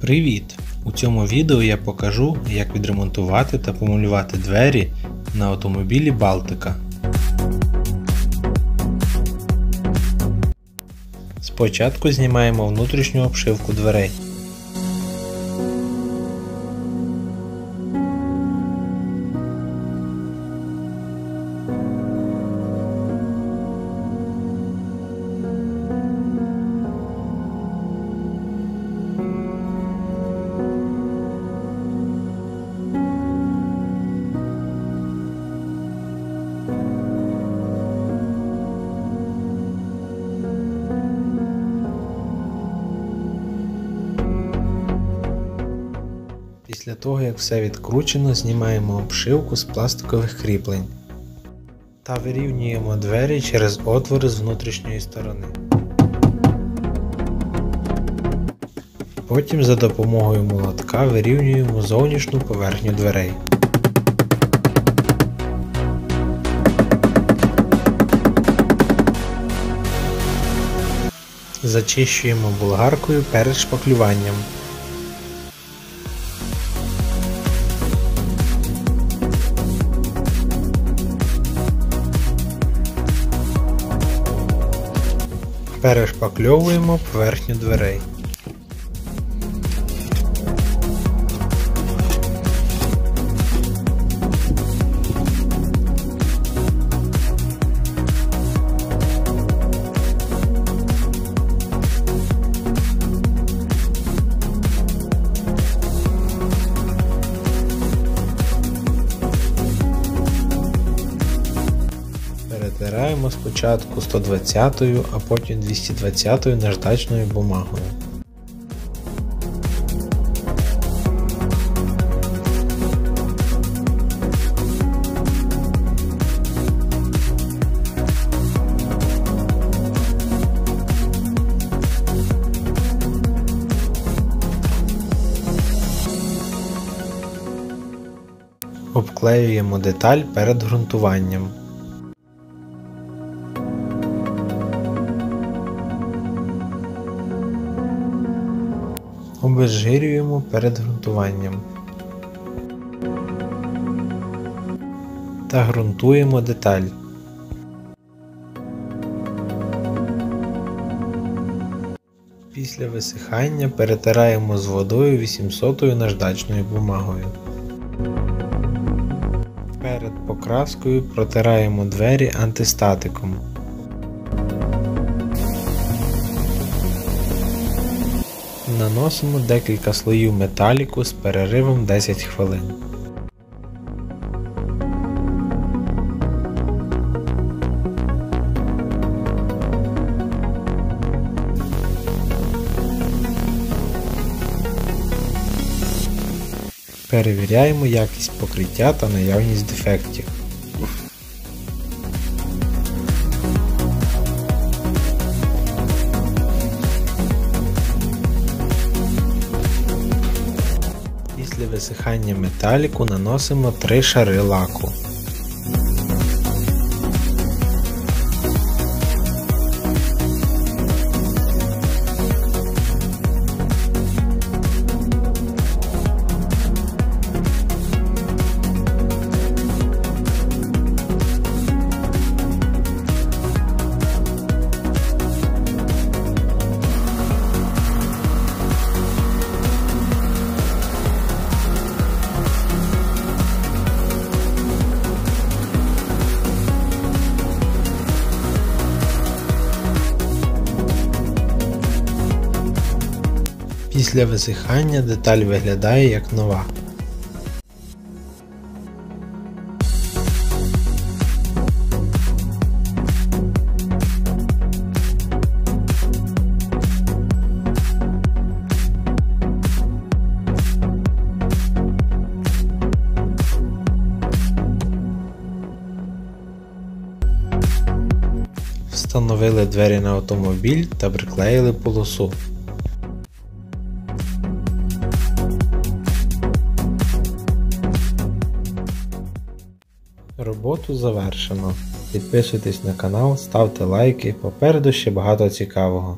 Привіт! У цьому відео я покажу, як відремонтувати та помалювати двері на автомобілі Балтика. Спочатку знімаємо внутрішню обшивку дверей. Після того, як все відкручено, знімаємо обшивку з пластикових кріплень та вирівнюємо двері через отвори з внутрішньої сторони. Потім за допомогою молотка вирівнюємо зовнішню поверхню дверей. Зачищуємо болгаркою перед шпаклюванням. Перешпакльовуємо поверхню дверей. Перетираємо спочатку 120-ю, а потім 220-ю наждачною бумагою. Обклеюємо деталь перед ґрунтуванням. Обезжирюємо перед ґрунтуванням та ґрунтуємо деталь. Після висихання перетираємо з водою 800-ю наждачною бумагою. Перед покраскою протираємо двері антистатиком. Наносимо декілька слоїв металіку з переривом 10 хвилин. Перевіряємо якість покриття та наявність дефектів. Після висихання металіку наносимо 3 шари лаку. Після висихання деталь виглядає як нова. Встановили двері на автомобіль та приклеїли полосу. Роботу завершено. Підписуйтесь на канал, ставте лайки, попереду ще багато цікавого.